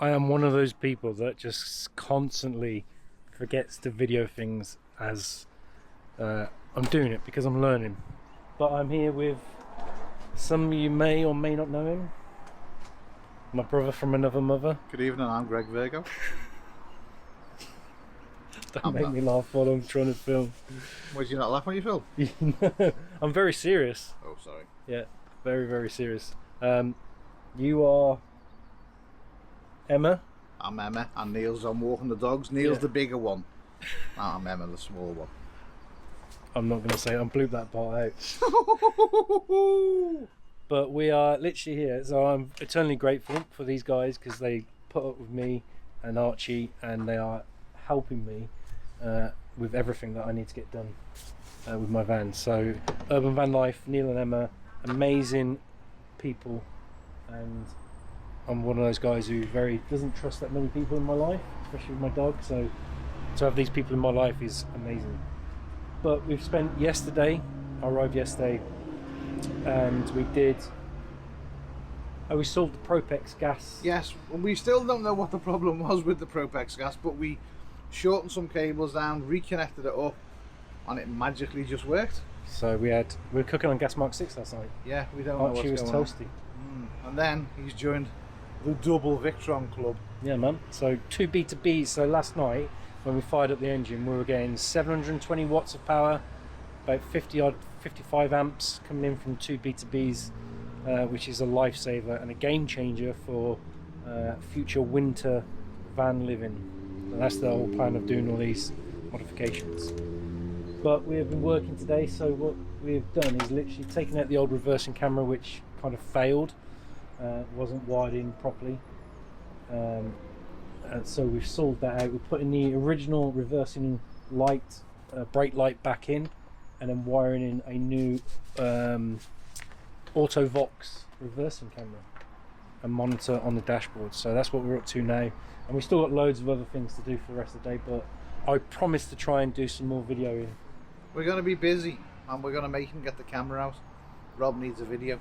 I am one of those people that just constantly forgets to video things as I'm doing it, because I'm learning. But I'm here with some of you may or may not know him. My brother from another mother. Good evening, I'm Greg Virgo. Don't make me laugh while I'm trying to film. Why do you not laugh when you film? I'm very serious. Oh, sorry. Yeah, very, very serious. You are Emma. I'm Emma, and Neil's on walking the dogs. Neil's the bigger one. I'm Emma, the small one. I'm not going to say, I'll bleep that part out. But we are literally here, so I'm eternally grateful for these guys, because they put up with me and Archie, and they are helping me with everything that I need to get done with my van. So Urban Van Life, Neil and Emma, amazing people, and I'm one of those guys who doesn't trust that many people in my life, especially with my dog, so to have these people in my life is amazing. But we've spent yesterday, I arrived yesterday, and we solved the Propex gas. Yes, we still don't know what the problem was with the Propex gas, but we shortened some cables down, reconnected it up, and it magically just worked. So we were cooking on Gas Mark 6 last night. Yeah, we don't know what's Archie was going toasty. on. And then he's joined the double Victron club. Yeah, man. So 2 B2Bs. So last night when we fired up the engine, we were getting 720 watts of power, about 55 amps coming in from 2 B2Bs, which is a lifesaver and a game changer for future winter van living. And that's the whole plan of doing all these modifications. But we have been working today, so what we've done is literally taken out the old reversing camera, which kind of failed, wasn't wired in properly, and so we've solved that out. We're putting the original reversing light, brake light back in, and then wiring in a new Autovox reversing camera and monitor on the dashboard. So that's what we're up to now, and we've still got loads of other things to do for the rest of the day, but I promise to try and do some more videoing. We're going to be busy, and we're going to make him get the camera out. Rob needs a video.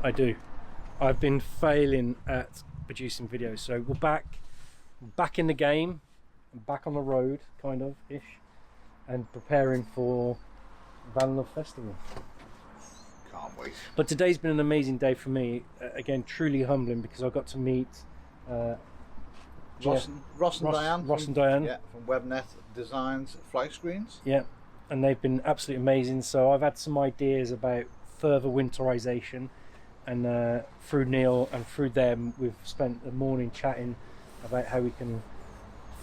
I do. I've been failing at producing videos, so we're back in the game, back on the road, kind of ish, and preparing for Van Love Festival. Can't wait. But today's been an amazing day for me. Again, truly humbling, because I got to meet Ross and Diane. Ross and Diane. Yeah, from WEBBNET Designs FLYSCREENS. Yeah, and they've been absolutely amazing. So I've had some ideas about further winterization, and through Neil and through them, we've spent the morning chatting about how we can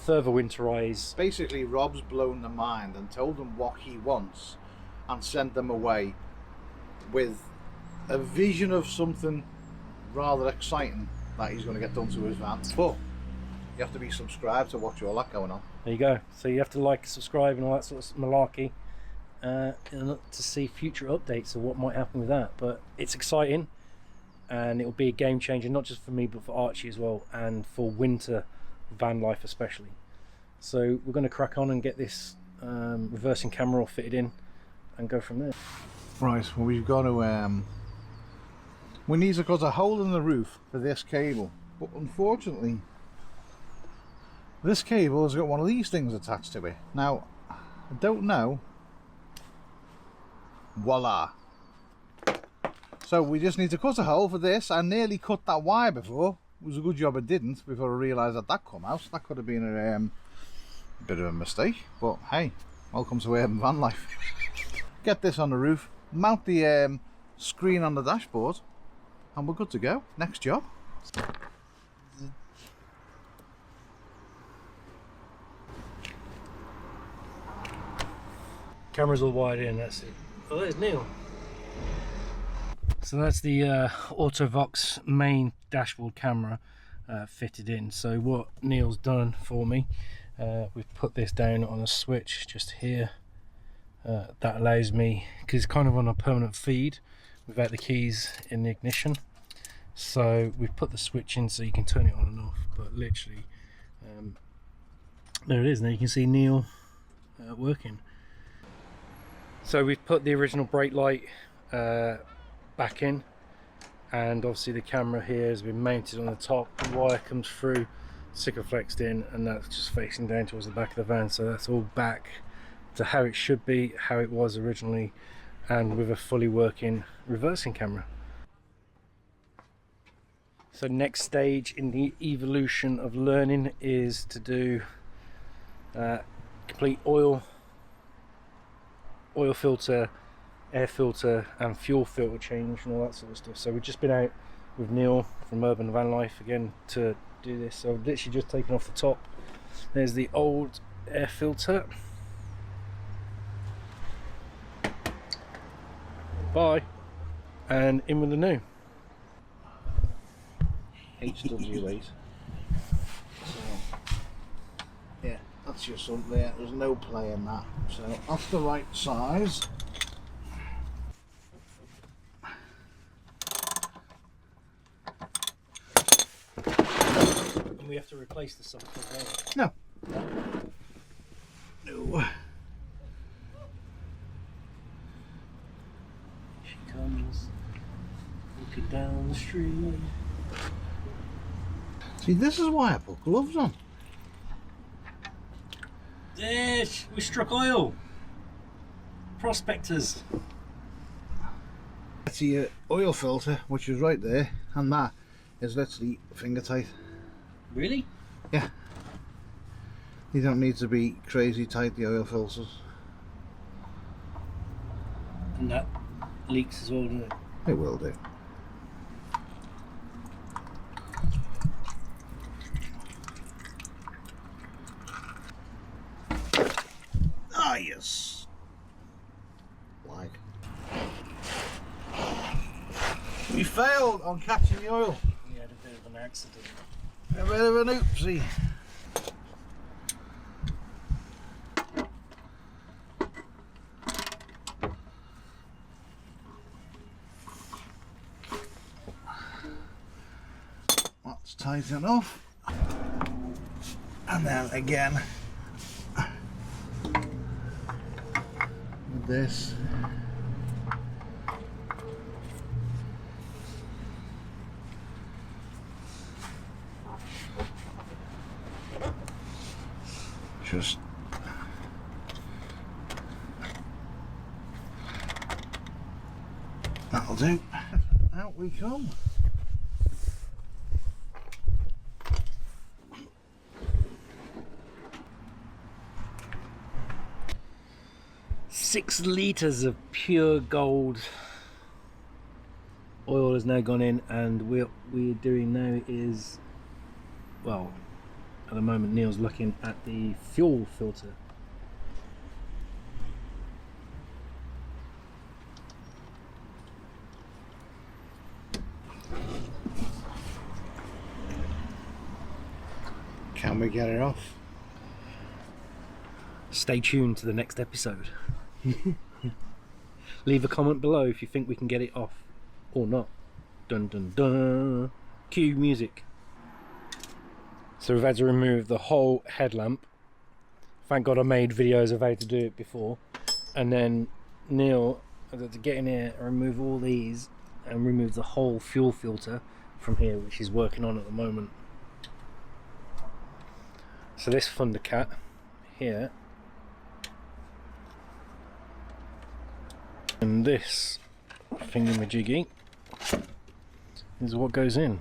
further winterize. Basically, Rob's blown their mind and told them what he wants, and sent them away with a vision of something rather exciting that he's going to get done to his van. But you have to be subscribed to watch all that going on. There you go. So you have to like, subscribe, and all that sort of malarkey, to see future updates of what might happen with that. But it's exciting, and it'll be a game changer, not just for me but for Archie as well, and for winter van life especially. So we're going to crack on and get this reversing camera all fitted in and go from there. Right, well, we've got to we need to cut a hole in the roof for this cable, but unfortunately this cable has got one of these things attached to it. Now, I don't know. Voila. So we just need to cut a hole for this. I nearly cut that wire before. It was a good job I didn't, before I realised that come out. That could have been a bit of a mistake, but hey, welcome to urban van life. Get this on the roof, mount the screen on the dashboard, and we're good to go. Next job. Camera's all wired in, that's it. Oh, there's Neil. So that's the Autovox main dashboard camera fitted in. So what Neil's done for me, we've put this down on a switch just here. That allows me, because it's kind of on a permanent feed without the keys in the ignition, so we've put the switch in so you can turn it on and off. But literally, there it is. Now you can see Neil working. So we've put the original brake light back in, and obviously the camera here has been mounted on the top. The wire comes through Sikaflexed in, and that's just facing down towards the back of the van, so that's all back to how it should be, how it was originally, and with a fully working reversing camera. So next stage in the evolution of learning is to do complete oil filter, air filter and fuel filter change and all that sort of stuff. So we've just been out with Neil from Urban Van Life again to do this. So I've literally just taken off the top. There's the old air filter. Bye. And in with the new. HW8. So, yeah, that's just up there. There's no play in that. So that's the right size. And we have to replace the socket as well. No. No. She comes looking down the street. See, this is why I put gloves on. Yeah, we struck oil. Prospectors. That's your oil filter, which is right there, and that is literally finger tight. Really? Yeah. You don't need to be crazy tight, the oil filters. And that leaks as well, doesn't it? It will do. Ah, yes. Like. We failed on catching the oil. We had a bit of an accident. A bit of an oopsie. That's tight enough. And then again with this. Just that'll do. Out we come. Six litres of pure gold oil has now gone in, and what we're doing now is, well, at the moment Neil's looking at the fuel filter. Can we get it off? Stay tuned to the next episode. Leave a comment below if you think we can get it off or not. Dun dun dun. Cue music. So we've had to remove the whole headlamp. Thank God I made videos of how to do it before. And then Neil had to get in here and remove all these and remove the whole fuel filter from here, which he's working on at the moment. So this Thundercat here, and this thingamajiggy is what goes in.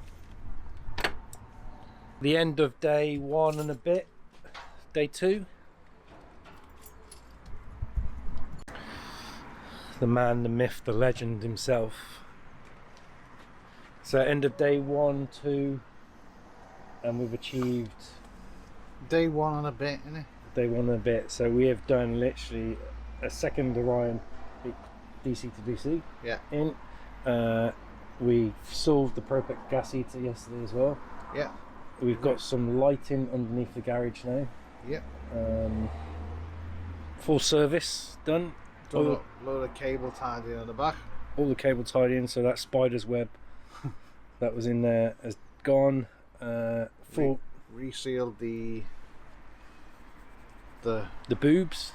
The end of day one and a bit, day two. The man, the myth, the legend himself. So end of day 1, 2, and we've achieved Day one and a bit, innit? day 1 and a bit. So we have done literally a second Orion DC to DC. Yeah. In. We solved the Propec gas heater yesterday as well. Yeah. We've got some lighting underneath the garage now. Yeah. Full service done. Load of cable tied in on the back. All the cable tied in, so that spider's web that was in there has gone. Full Resealed the boobs,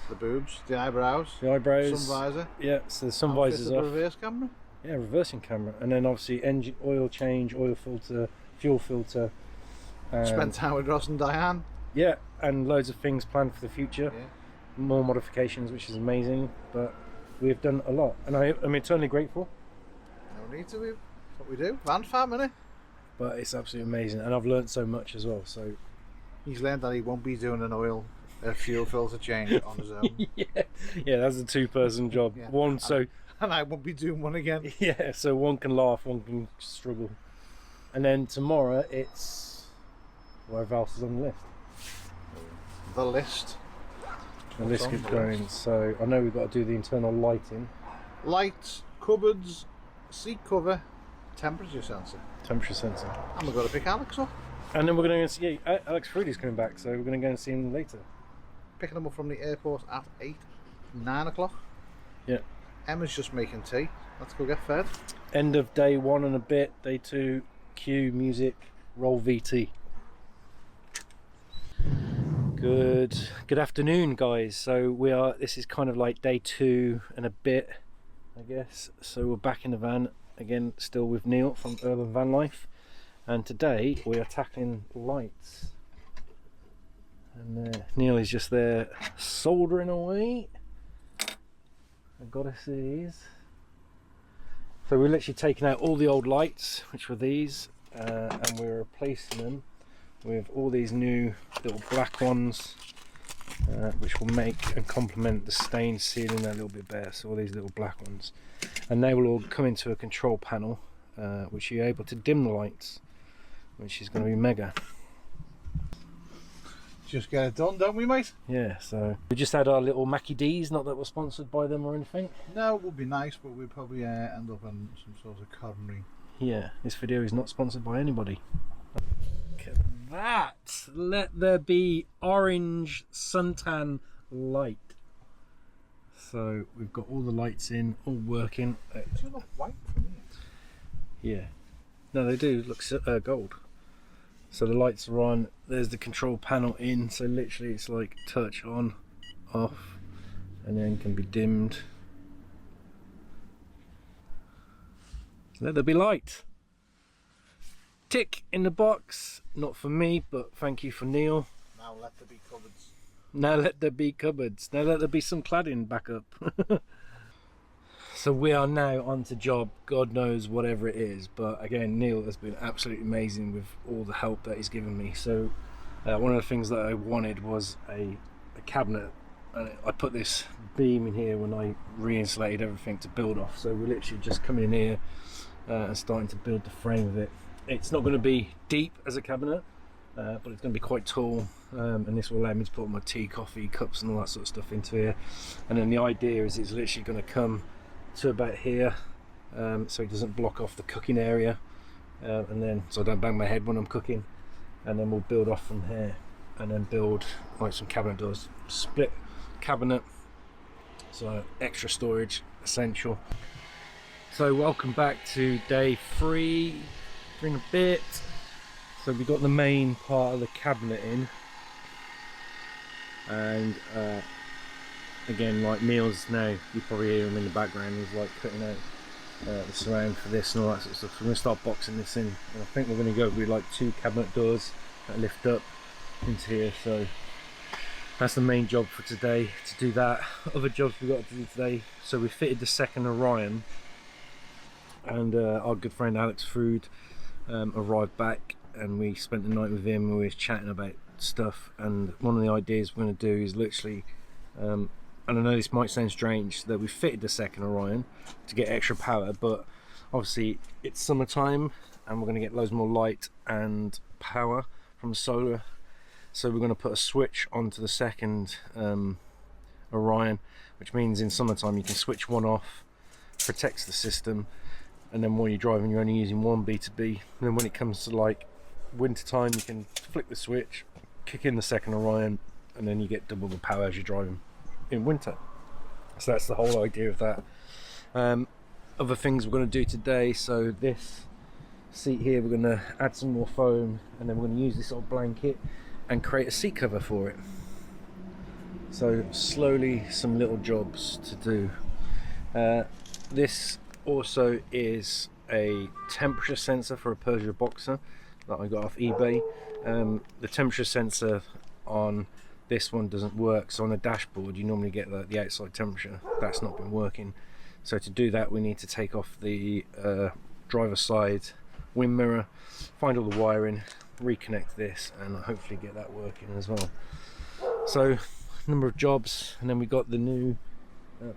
the eyebrows, the eyebrows, sun visor. Yeah, so the sun visor's off. Reverse camera. Yeah, reversing camera, and then obviously engine oil change, oil filter, fuel filter, Spent time with Ross and Diane. Yeah, and loads of things planned for the future. Yeah. More modifications, which is amazing. But we've done a lot, and I'm eternally grateful. No need to be. That's what we do. Van fam, innit? But it's absolutely amazing, and I've learned so much as well. So he's learned that he won't be doing a fuel filter change on his own. yeah, that's a two-person job. Yeah. One, so and I won't be doing one again. yeah, so one can laugh, one can struggle, and then tomorrow it's whatever else is on the list. The list. The list keeps going. So I know we've got to do the internal lighting. Lights, cupboards, seat cover, temperature sensor. Temperature sensor. And we've got to pick Alex up. And then we're going to go and see Alex Fruity's coming back, so we're going to go and see him later. Picking him up from the airport at 9 o'clock. Yeah. Emma's just making tea. Let's go get fed. End of day 1 and a bit. Day 2, cue, music, roll VT. Good afternoon, guys. So this is kind of like day 2 and a bit, I guess. So we're back in the van again, still with Neil from Urban Van Life, and today we are tackling lights, and Neil is just there soldering away. I've got to see these. So we're literally taking out all the old lights, which were these, and we're replacing them with all these new little black ones, which will make and complement the stained ceiling a little bit better. So all these little black ones, and they will all come into a control panel, which you're able to dim the lights, which is going to be mega. Just get it done, don't we, mate? Yeah, so we just had our little Mackie D's, not that we're sponsored by them or anything. No, it would be nice, but we'd probably end up on some sort of coronary. Yeah, this video is not sponsored by anybody. Look at that! Let there be orange suntan light. So we've got all the lights in, all working. They look white for me. Yeah, no, they do look gold. So the lights are on. There's the control panel in. So literally, it's like touch on, off, and then can be dimmed. Let there be light. Tick in the box. Not for me, but thank you for Neil. Now let there be cupboards. Now let there be cupboards. Now let there be some cladding back up. So we are now on to job, God knows whatever it is. But again, Neil has been absolutely amazing with all the help that he's given me. So one of the things that I wanted was a cabinet. And I put this beam in here when I re-insulated everything to build off. So we're literally just coming in here and starting to build the frame of it. It's not going to be deep as a cabinet, but it's going to be quite tall, and this will allow me to put my tea, coffee, cups and all that sort of stuff into here. And then the idea is it's literally going to come to about here, so it doesn't block off the cooking area, and then so I don't bang my head when I'm cooking. And then we'll build off from here, and then build like some cabinet doors, split cabinet, so extra storage essential. So welcome back to day 3 in a bit. So we've got the main part of the cabinet in, and again, like Neil's now, you probably hear him in the background, he's like cutting out the surround for this and all that sort of stuff. So we're going to start boxing this in, and I think we're going to go with like 2 cabinet doors that lift up into here. So that's the main job for today, to do that. Other jobs we've got to do today, so we fitted the second Orion, and our good friend Alex Food arrived back, and we spent the night with him, and we were chatting about stuff. And one of the ideas we're going to do is literally, and I know this might sound strange, that we fitted the second Orion to get extra power, but obviously it's summertime and we're going to get loads more light and power from solar. So we're going to put a switch onto the second Orion, which means in summertime you can switch one off, protects the system, and then when you're driving you're only using one B2B. And then when it comes to like winter time, you can flick the switch, kick in the second Orion, and then you get double the power as you're driving in winter. So that's the whole idea of that. Other things we're going to do today, so this seat here, we're going to add some more foam, and then we're going to use this old blanket and create a seat cover for it. So slowly, some little jobs to do. This also is a temperature sensor for a Peugeot Boxer, that I got off eBay. The temperature sensor on this one doesn't work, so on the dashboard you normally get the outside temperature. That's not been working, so to do that we need to take off the driver side wind mirror, find all the wiring, reconnect this, and hopefully get that working as well. So number of jobs, and then we got the new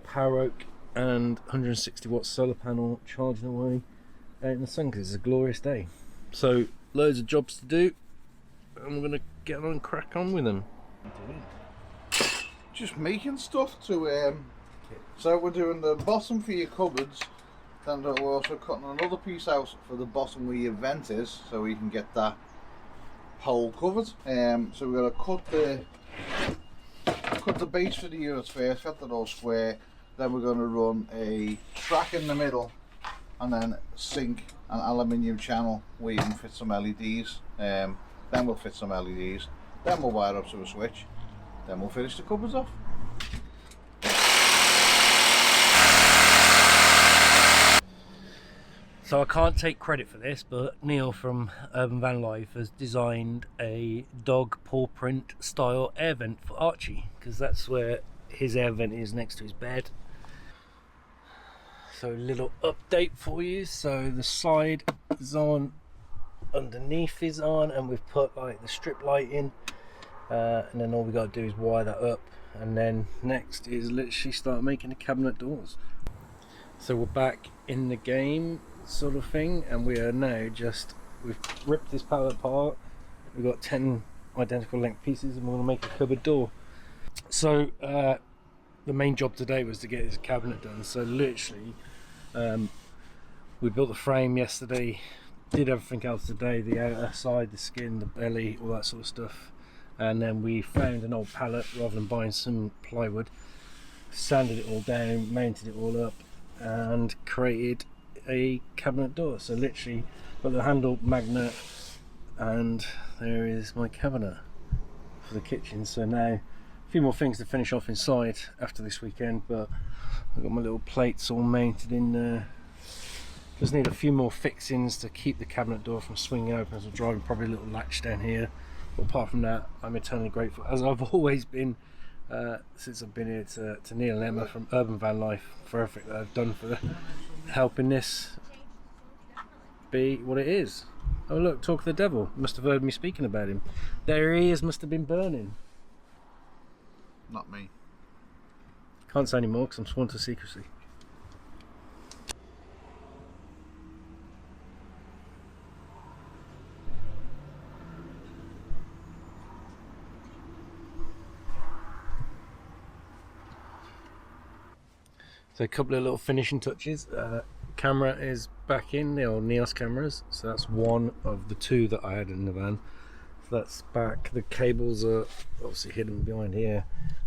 Power Oak and 160 watt solar panel charging away out in the sun because it's a glorious day. So loads of jobs to do, and we're gonna get on and crack on with them. Just making stuff to so we're doing the bottom for your cupboards, then we're also cutting another piece out for the bottom where your vent is, so we can get that hole covered. So we're gonna cut the base for the units first, cut that all square, then we're going to run a track in the middle and then sink an aluminium channel where you can fit some LEDs. Then we'll fit some LEDs, then we'll wire up to a switch, then we'll finish the cupboards off. So I can't take credit for this, but Neil from Urban Van Life has designed a dog paw print style air vent for Archie, because that's where his air vent is, next to his bed. So a little update for you. So the side is on, underneath is on, and we've put like the strip light in, and then all we got to do is wire that up, and then next is literally start making the cabinet doors. So we're back in the game sort of thing, and we are now we've ripped this pallet apart. We've got 10 identical length pieces, and we're going to make a cupboard door. So the main job today was to get this cabinet done. So literally we built the frame yesterday, did everything else today, the outer side, the skin, the belly, all that sort of stuff, and then we found an old pallet rather than buying some plywood, sanded it all down, mounted it all up, and created a cabinet door. So literally got the handle magnet, and there is my cabinet for the kitchen. So now a few more things to finish off inside after this weekend, but I've got my little plates all mounted in there. Just need a few more fixings to keep the cabinet door from swinging open as I'm driving, probably a little latch down here, but apart from that I'm eternally grateful, as I've always been since I've been here, to Neil and Emma from Urban Van Life for everything that I've done for helping this be what it is. Oh look, talk of the devil, must have heard me speaking about him. Their ears must have been burning. Not me. Can't say any more because I'm sworn to secrecy. So a couple of little finishing touches. Camera is back in, the old Neos cameras, so that's one of the two that I had in the van. So that's back. The cables are obviously hidden behind here.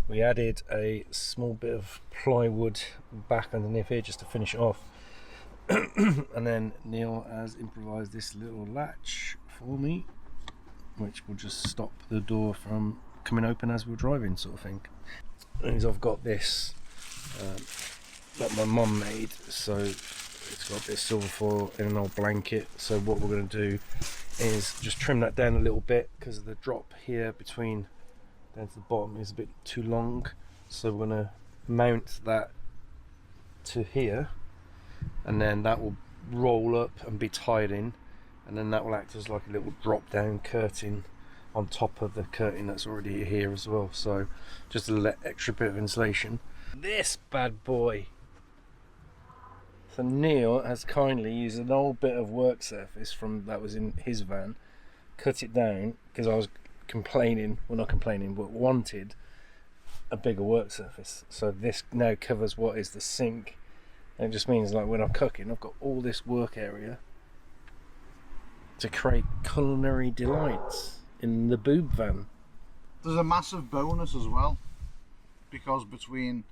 We added a small bit of plywood back underneath here just to finish it off. And then Neil has improvised this little latch for me, which will just stop the door from coming open as we're driving, sort of thing. And I've got this that my mum made, so it's got a bit of silver foil in an old blanket. So what we're going to do is just trim that down a little bit, because the drop here between down to the bottom is a bit too long. So we're going to mount that to here, and then that will roll up and be tied in, and then that will act as like a little drop down curtain on top of the curtain that's already here as well. So just a little extra bit of insulation. This bad boy. So Neil has kindly used an old bit of work surface from that was in his van, cut it down, because I was complaining, well not complaining, but wanted a bigger work surface. So this now covers what is the sink, and it just means like when I'm cooking I've got all this work area to create culinary delights in the boob van. There's a massive bonus as well, because between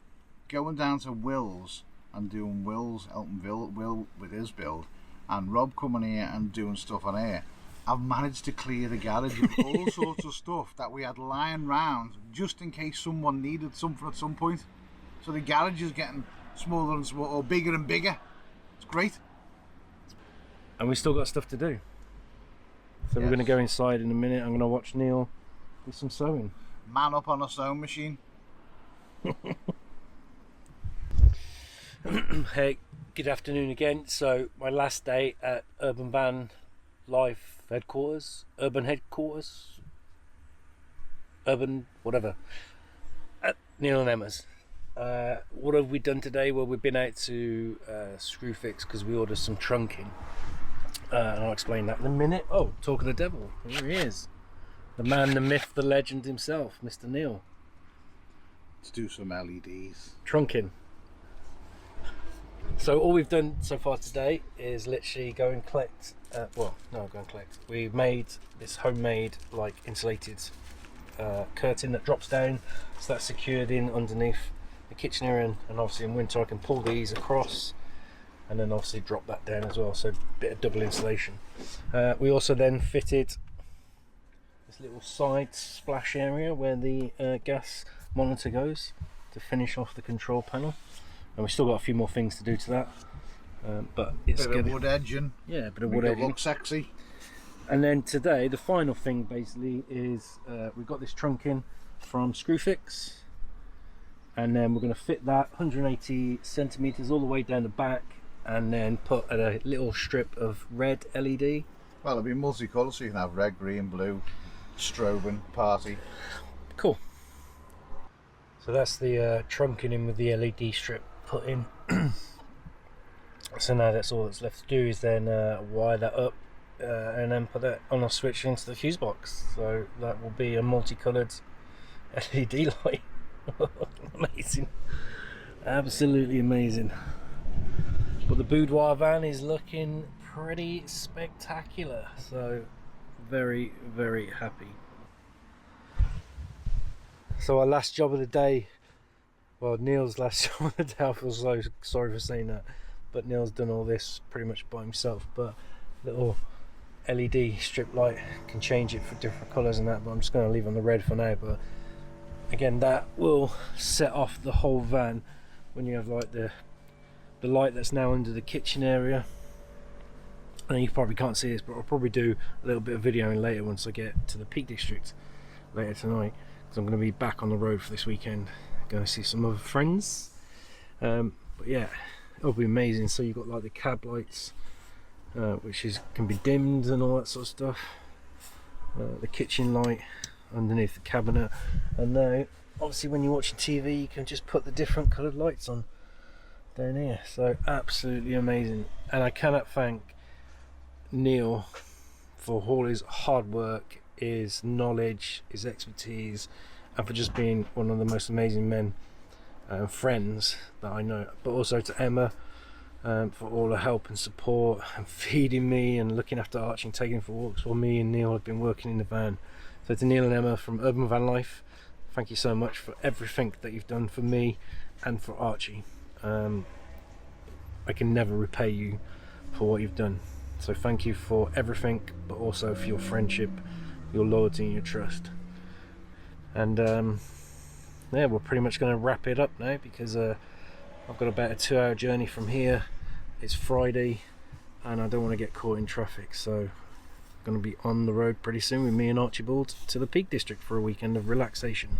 going down to Will's and doing Elton Will with his build, and Rob coming here and doing stuff on air, I've managed to clear the garage of all sorts of stuff that we had lying round just in case someone needed something at some point. So the garage is getting smaller and smaller, or bigger and bigger. It's great. And we still got stuff to do. So we're going to go inside in a minute. I'm going to watch Neil do some sewing. Man up on a sewing machine. Hey, good afternoon again. So my last day at Urban Van Life headquarters, urban headquarters, urban whatever, at Neil and Emma's. What have we done today? Well, we've been out to Screwfix because we ordered some trunking, and I'll explain that in a minute. Oh, talk of the devil, here he is, the man, the myth, the legend himself, Mr. Neil. Let's do some LEDs. Trunking. So all we've done so far today is literally go and collect, go and collect. We've made this homemade like insulated curtain that drops down, so that's secured in underneath the kitchen area, and obviously in winter I can pull these across and then obviously drop that down as well, so a bit of double insulation. We also then fitted this little side splash area where the gas monitor goes to finish off the control panel. And we've still got a few more things to do to that, but it's bit of wood edging. Yeah, a bit of wood edging. Look sexy. And then today, the final thing basically is we've got this trunking from Screwfix, and then we're going to fit that 180 centimeters all the way down the back, and then put a little strip of red LED. Well, it'll be multicolour, so you can have red, green, blue, strobing, party. Cool. So that's the trunking in with the LED strip put in. So now that's all that's left to do is then wire that up and then put that on a switch into the fuse box. So that will be a multicoloured LED light. Amazing, absolutely amazing. But the boudoir van is looking pretty spectacular, so very, very happy. So our last job of the day, well, Neil's last job of the day, I feel so sorry for saying that, but Neil's done all this pretty much by himself. But little LED strip light, can change it for different colours and that, but I'm just going to leave on the red for now. But again, that will set off the whole van when you have like the light that's now under the kitchen area. And you probably can't see this, but I'll probably do a little bit of videoing later once I get to the Peak District later tonight, because I'm going to be back on the road for this weekend, going to see some other friends. But yeah, it'll be amazing. So you've got like the cab lights, which can be dimmed and all that sort of stuff. The kitchen light underneath the cabinet, and now obviously when you're watching TV you can just put the different coloured lights on down here. So absolutely amazing, and I cannot thank Neil for all his hard work, his knowledge, his expertise, and for just being one of the most amazing men and friends that I know. But also to Emma for all her help and support and feeding me and looking after Archie and taking him for walks while me and Neil have been working in the van. So to Neil and Emma from Urban Van Life, thank you so much for everything that you've done for me and for Archie. I can never repay you for what you've done. So thank you for everything, but also for your friendship, your loyalty and your trust. And yeah, we're pretty much going to wrap it up now, because I've got about a 2-hour journey from here. It's Friday and I don't want to get caught in traffic, so I'm going to be on the road pretty soon with me and Archibald to the Peak District for a weekend of relaxation.